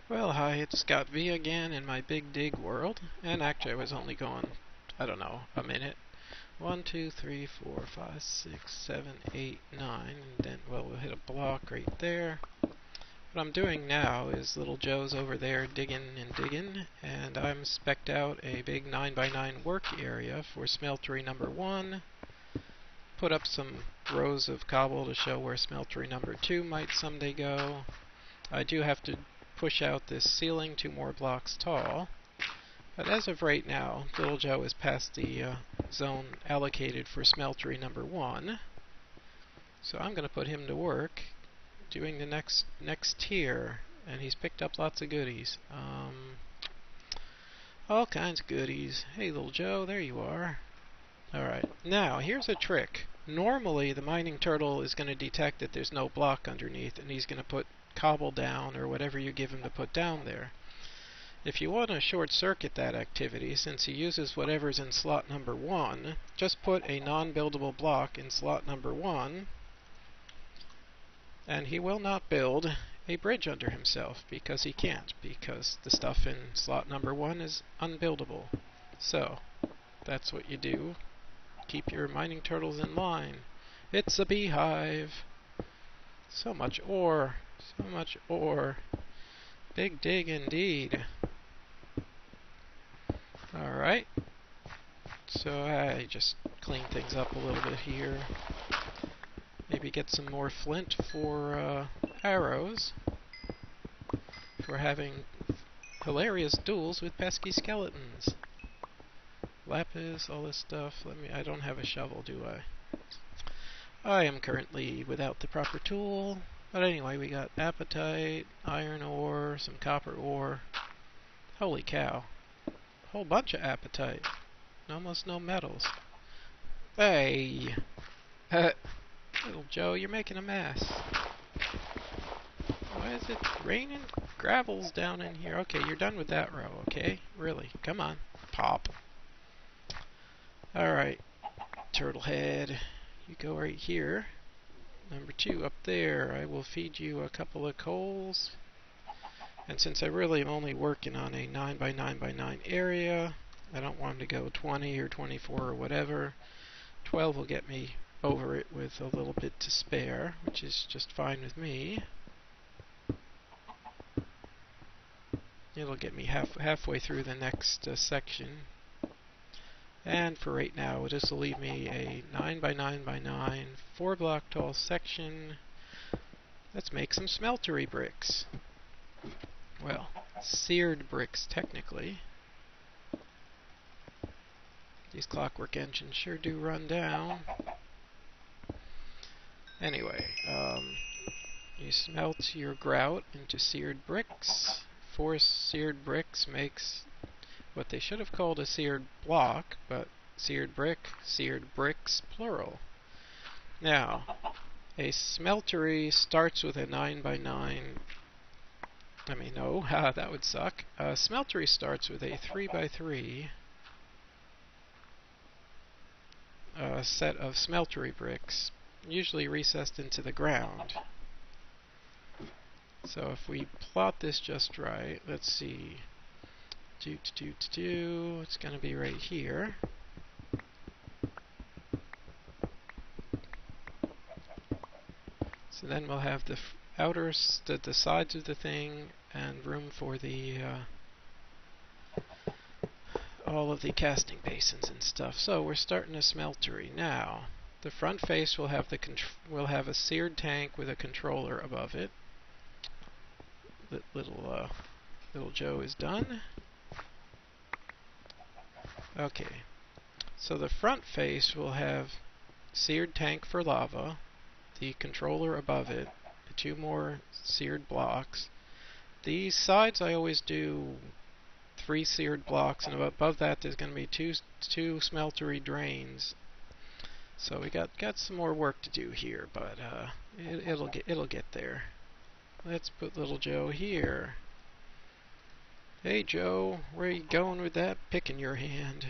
Well, hi, it's Scott V again in my big dig world. And actually, I was only going, I don't know, a minute. 1, 2, 3, 4, 5, 6, 7, 8, 9. And then, well, we'll hit a block right there. What I'm doing now is little Joe's over there digging and digging. And I'm spec'd out a big 9x9 work area for Smeltery number 1. Put up some rows of cobble to show where Smeltery number 2 might someday go. I do have to push out this ceiling 2 more blocks tall. But as of right now, little Joe is past the zone allocated for Smeltery number 1. So I'm going to put him to work doing the next tier. And he's picked up lots of goodies. All kinds of goodies. Hey little Joe, there you are. Alright, now here's a trick. Normally the mining turtle is going to detect that there's no block underneath, and he's going to put cobble down or whatever you give him to put down there. If you want to short circuit that activity, since he uses whatever's in slot number 1, just put a non-buildable block in slot number 1, and he will not build a bridge under himself, because he can't, because the stuff in slot number 1 is unbuildable. So, that's what you do. Keep your mining turtles in line. It's a beehive. So much ore. So much ore. Big dig indeed. Alright. So I just clean things up a little bit here. Maybe get some more flint for arrows. For having hilarious duels with pesky skeletons. Lapis, all this stuff. I don't have a shovel, do I? I am currently without the proper tool. But anyway, we got apatite, iron ore, some copper ore. Holy cow. A whole bunch of apatite. Almost no metals. Hey! Little Joe, you're making a mess. Why is it raining? Gravel's down in here. Okay, you're done with that row, okay? Really, come on. Pop. Alright. Turtle head. You go right here. Number 2 up there. I will feed you a couple of coals. And since I really am only working on a 9x9x9 area, I don't want to go 20 or 24 or whatever. 12 will get me over it with a little bit to spare, which is just fine with me. It'll get me halfway through the next section. And for right now, this will leave me a 9x9x9, 4 block tall section. Let's make some smeltery bricks. Well, seared bricks technically. These clockwork engines sure do run down. Anyway, you smelt your grout into seared bricks. 4 seared bricks makes what they should have called a seared block, but seared bricks, plural. Now, a smeltery starts with a 9x9. No, that would suck. A smeltery starts with a 3x3 set of smeltery bricks, usually recessed into the ground. So if we plot this just right, let's see. It's going to be right here. So then we'll have the the sides of the thing and room for the all of the casting basins and stuff. So we're starting a smeltery now. The front face will have a seared tank with a controller above it. Little Joe is done. Okay. So the front face will have seared tank for lava, the controller above it, 2 more seared blocks. These sides I always do 3 seared blocks, and above that there's going to be two smeltery drains. So we got some more work to do here, but it'll get there. Let's put little Joe here. Hey Joe, where are you going with that pick in your hand?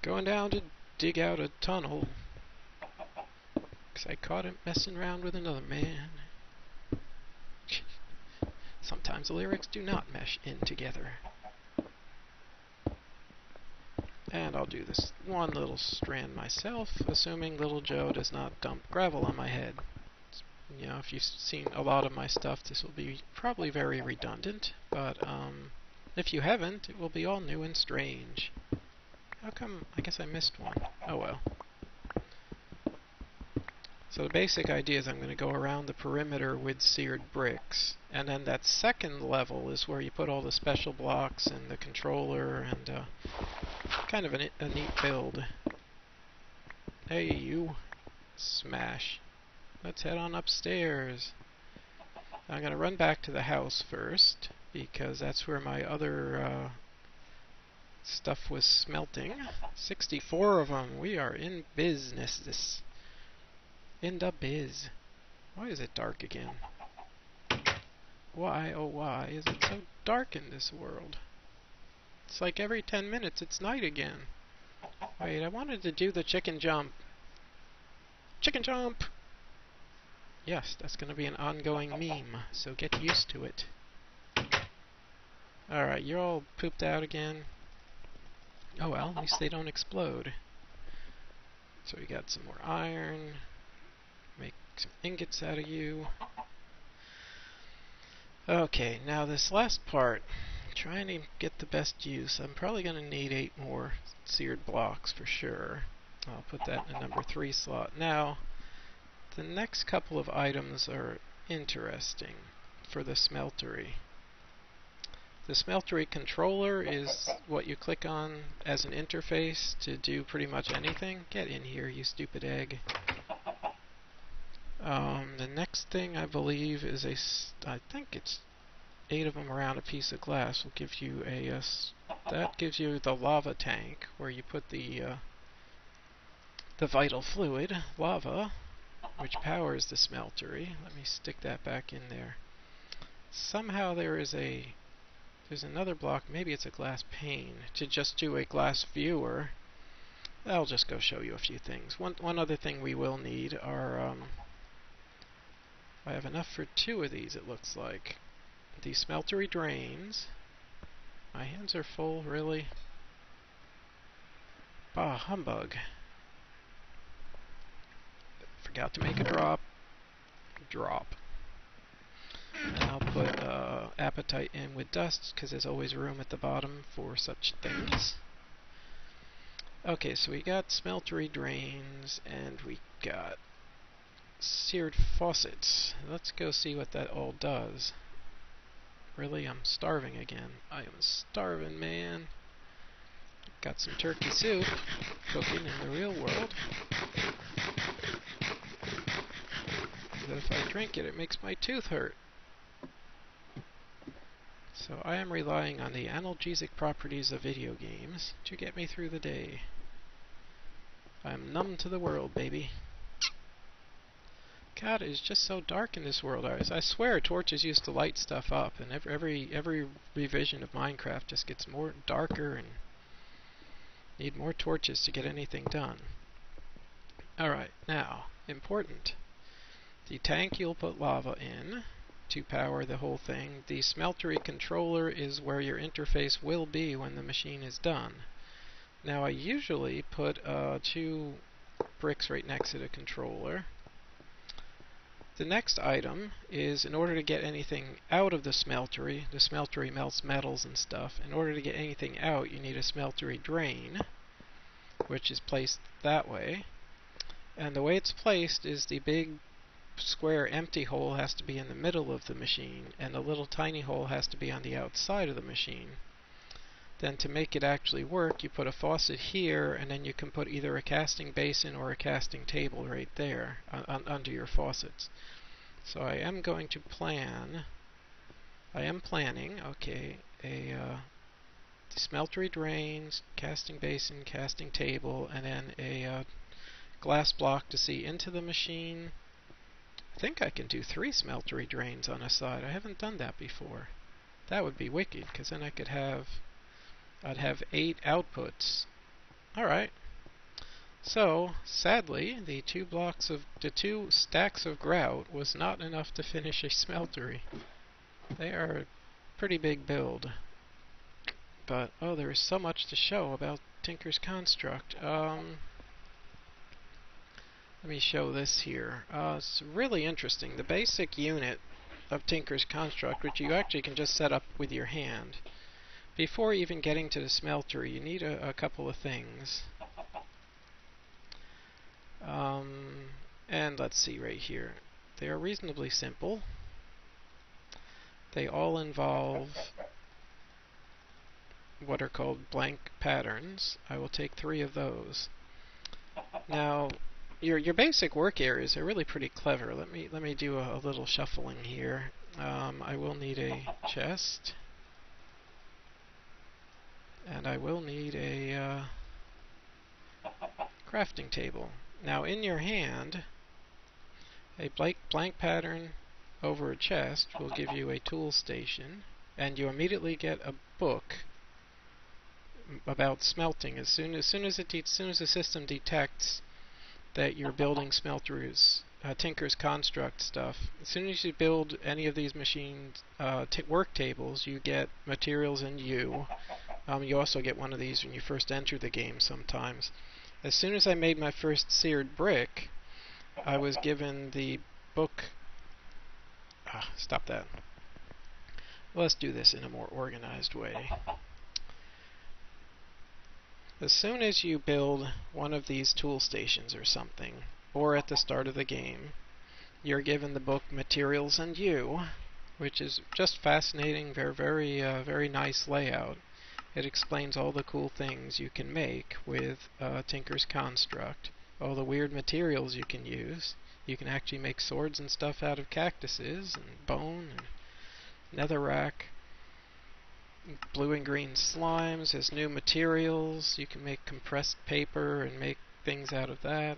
Going down to dig out a tunnel, 'cause I caught him messing around with another man. sometimes the lyrics do not mesh in together. And I'll do this one little strand myself, assuming little Joe does not dump gravel on my head. You know, if you've seen a lot of my stuff, this will be probably very redundant, but if you haven't, it will be all new and strange. How come? I guess I missed one. Oh well. So the basic idea is I'm going to go around the perimeter with seared bricks, and then that second level is where you put all the special blocks and the controller and kind of a neat build. Hey you, smash. Let's head on upstairs. I'm going to run back to the house first, because that's where my other stuff was smelting. 64 of them. We are in business. In the biz. Why is it dark again? Why, oh why, is it so dark in this world? It's like every 10 minutes it's night again. Wait, I wanted to do the chicken jump. Chicken jump! Yes, that's going to be an ongoing meme, so get used to it. Alright, you're all pooped out again. Oh well, at least they don't explode. So we got some more iron. Make some ingots out of you. Okay, now this last part, trying to get the best use. I'm probably going to need 8 more seared blocks for sure. I'll put that in the number 3 slot. Now, the next couple of items are interesting for the Smeltery. The Smeltery controller is what you click on as an interface to do pretty much anything. Get in here, you stupid egg. The next thing I believe is I think it's 8 of them around a piece of glass will give you that gives you the lava tank where you put the vital fluid, lava, which powers the Smeltery. Let me stick that back in there. Somehow there's another block, maybe it's a glass pane, to just do a glass viewer. I'll just go show you a few things. One other thing we will need are I have enough for 2 of these, it looks like. The Smeltery drains. My hands are full, really? Bah, humbug. Forgot to make a drop. Drop. And I'll put Appetite in with dust, because there's always room at the bottom for such things. Okay, so we got Smeltery drains, and we got seared faucets. Let's go see what that all does. Really, I'm starving again. I am starving, man. Got some turkey soup cooking in the real world. But if I drink it, it makes my tooth hurt. So I am relying on the analgesic properties of video games to get me through the day. I'm numb to the world, baby. God, it is just so dark in this world. I swear torches used to light stuff up, and every revision of Minecraft just gets more darker and need more torches to get anything done. Alright, now, important. The tank you'll put lava in to power the whole thing. The Smeltery controller is where your interface will be when the machine is done. Now I usually put 2 bricks right next to the controller. The next item is, in order to get anything out of the Smeltery melts metals and stuff. In order to get anything out, you need a Smeltery drain, which is placed that way. And the way it's placed is the big square empty hole has to be in the middle of the machine, and the little tiny hole has to be on the outside of the machine. Then to make it actually work, you put a faucet here, and then you can put either a casting basin or a casting table right there under your faucets. So I am going to planning, okay, the Smeltery drains, casting basin, casting table, and then a glass block to see into the machine. I think I can do 3 Smeltery drains on a side. I haven't done that before. That would be wicked, because then I'd have 8 outputs. Alright. So, sadly, the 2 stacks of grout was not enough to finish a Smeltery. They are pretty big build. But, oh, there is so much to show about Tinker's Construct. Let me show this here. It's really interesting. The basic unit of Tinker's Construct, which you actually can just set up with your hand. Before even getting to the Smeltery, you need a couple of things. And let's see right here. They are reasonably simple. They all involve what are called blank patterns. I will take 3 of those. Now, your basic work areas are really pretty clever. Let me do a little shuffling here. I will need a chest, and I will need a crafting table. Now, in your hand, a blank pattern over a chest will give you a tool station, and you immediately get a book about smelting. As soon as the system detects that you're building Smeltery's Tinker's Construct stuff, as soon as you build any of these machines work tables, you get materials and you. You also get one of these when you first enter the game sometimes. As soon as I made my first seared brick, I was given the book. Stop that. Let's do this in a more organized way. As soon as you build one of these tool stations or something, or at the start of the game, you're given the book Materials and You, which is just fascinating, very nice layout. It explains all the cool things you can make with Tinker's Construct, all the weird materials you can use. You can actually make swords and stuff out of cactuses and bone and netherrack. Blue and green slimes as new materials. You can make compressed paper and make things out of that.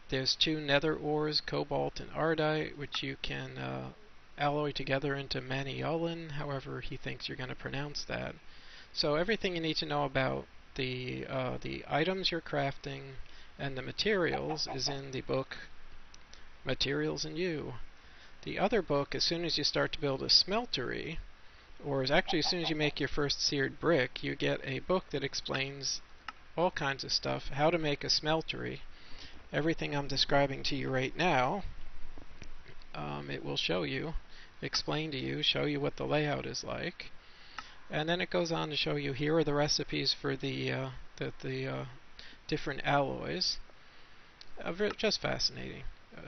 There's 2 nether ores, cobalt and ardite, which you can alloy together into maniolan, however he thinks you're going to pronounce that. So everything you need to know about the items you're crafting and the materials is in the book Materials and You. The other book, as soon as you start to build a smeltery, or actually as soon as you make your first seared brick, you get a book that explains all kinds of stuff, how to make a smeltery. Everything I'm describing to you right now, it will show you, explain to you, show you what the layout is like. And then it goes on to show you, here are the recipes for the different alloys. Just fascinating.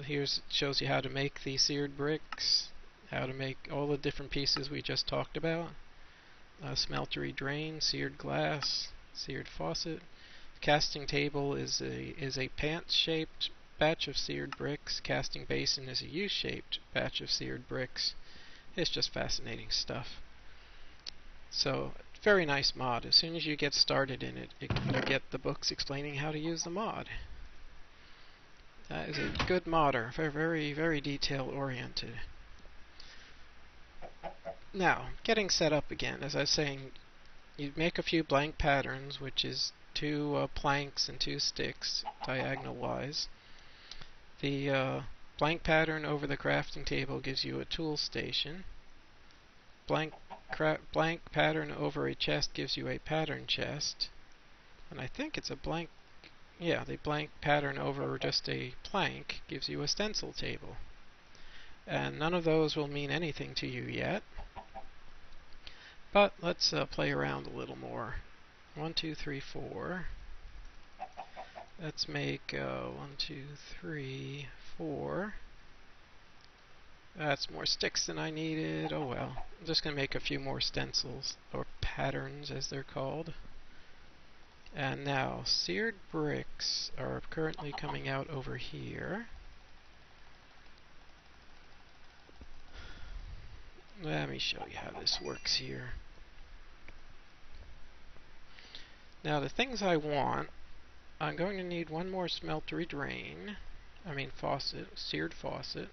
Here shows you how to make the seared bricks, how to make all the different pieces we just talked about. Smeltery drain, seared glass, seared faucet. Casting table is a pant-shaped batch of seared bricks. Casting basin is a U-shaped batch of seared bricks. It's just fascinating stuff. So, very nice mod. As soon as you get started in it, you get the books explaining how to use the mod. That is a good modder, very detail-oriented. Now, getting set up again, as I was saying, you make a few blank patterns, which is 2 planks and 2 sticks, diagonal-wise. The blank pattern over the crafting table gives you a tool station. Blank pattern over a chest gives you a pattern chest. And I think it's a blank... Yeah, the blank pattern over just a plank gives you a stencil table. And none of those will mean anything to you yet. But let's play around a little more. 1, 2, 3, 4. Let's make 1, 2, 3, 4. That's more sticks than I needed. Oh well. I'm just going to make a few more stencils, or patterns as they're called. And now, seared bricks are currently coming out over here. Let me show you how this works here. Now, the things I want, I'm going to need 1 more smeltery drain. Faucet, seared faucet,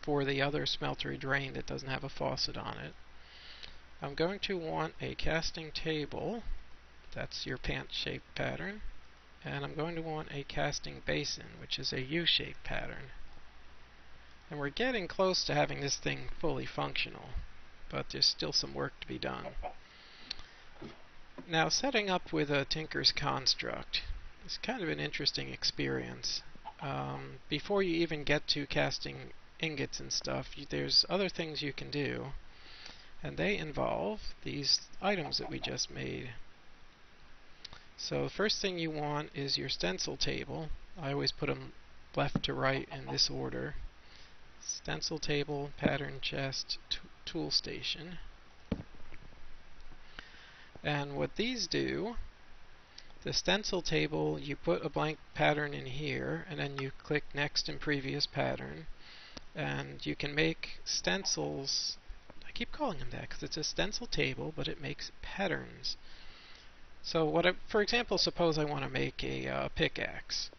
for the other smeltery drain that doesn't have a faucet on it. I'm going to want a casting table. That's your pant-shaped pattern. And I'm going to want a casting basin, which is a U-shaped pattern. And we're getting close to having this thing fully functional. but there's still some work to be done. Now, setting up with a Tinker's Construct is kind of an interesting experience. Before you even get to casting ingots and stuff, there's other things you can do, and they involve these items that we just made. So the first thing you want is your stencil table. I always put them left to right in this order. Stencil table, pattern chest, tool station. And what these do, the stencil table, you put a blank pattern in here, and then you click next in previous pattern, and you can make stencils. I keep calling them that because it's a stencil table, but it makes patterns. So for example, suppose I want to make a pickaxe.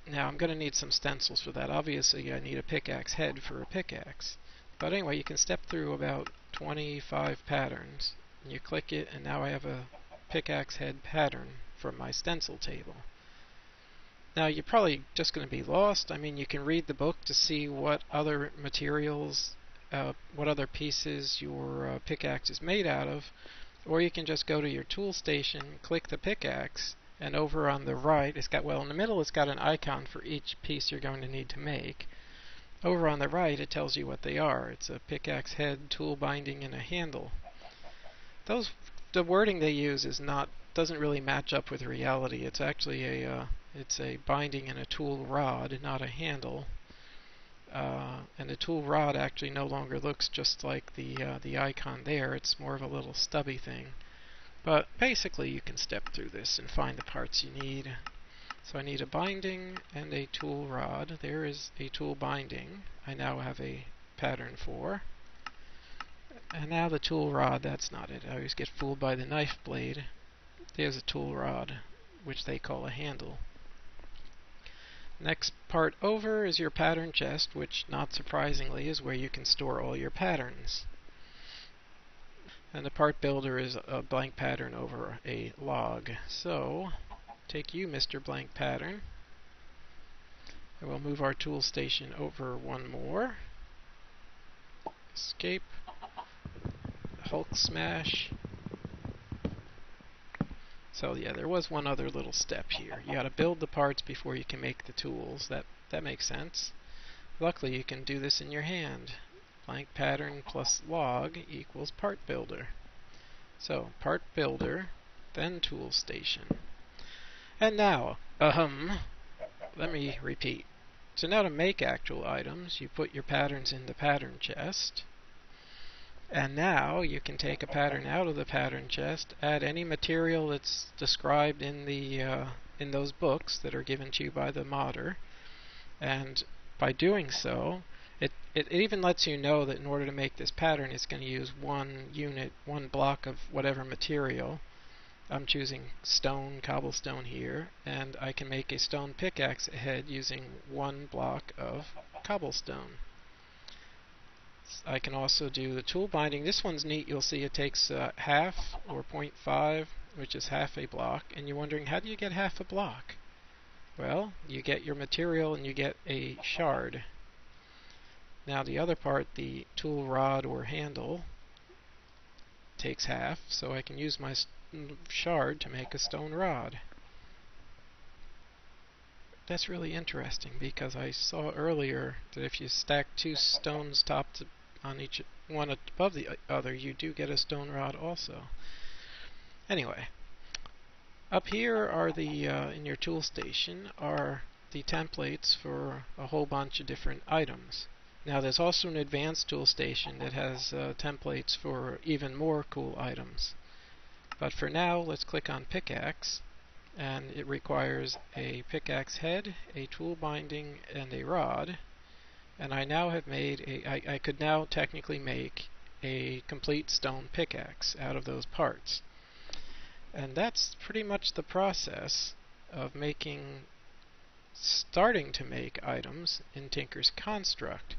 Now I'm going to need some stencils for that. Obviously I need a pickaxe head for a pickaxe. But anyway, you can step through about 25 patterns. And you click it, and now I have a pickaxe head pattern from my stencil table. Now you're probably just going to be lost. I mean, you can read the book to see what other materials, what other pieces your pickaxe is made out of. Or you can just go to your tool station, click the pickaxe, and over on the right, in the middle it's got an icon for each piece you're going to need to make. Over on the right it tells you what they are. It's a pickaxe head, tool binding, and a handle. The wording they use doesn't really match up with reality. It's actually it's a binding and a tool rod, not a handle. And the tool rod actually no longer looks just like the icon there. It's more of a little stubby thing. But basically you can step through this and find the parts you need. So I need a binding and a tool rod. There is a tool binding I now have a pattern for. And now the tool rod, that's not it. I always get fooled by the knife blade. There's a tool rod, which they call a handle. Next part over is your pattern chest, which, not surprisingly, is where you can store all your patterns. And the part builder is a blank pattern over a log. So, take you, Mr. Blank Pattern. And we'll move our tool station over one more. Escape. Hulk smash. So yeah, there was one other little step here. You gotta build the parts before you can make the tools. That makes sense. Luckily you can do this in your hand. Blank pattern plus log equals part builder. So part builder, then tool station. And now, let me repeat. So now to make actual items, you put your patterns in the pattern chest. And now you can take a pattern out of the pattern chest, add any material that's described in those books that are given to you by the modder, and by doing so, it even lets you know that in order to make this pattern, it's going to use one block of whatever material. I'm choosing stone, cobblestone here, and I can make a stone pickaxe head using one block of cobblestone. I can also do the tool binding. This one's neat. You'll see it takes half or 0.5, which is half a block. And you're wondering, how do you get half a block? Well, you get your material and you get a shard. Now the other part, the tool rod or handle, takes half, so I can use my shard to make a stone rod. That's really interesting because I saw earlier that if you stack two stones on each one above the other, you do get a stone rod also. Anyway, up here are in your tool station are the templates for a whole bunch of different items. Now there's also an advanced tool station that has templates for even more cool items. But for now, let's click on pickaxe. And it requires a pickaxe head, a tool binding, and a rod. And I now have made I could now technically make a complete stone pickaxe out of those parts. And that's pretty much the process of starting to make items in Tinker's Construct.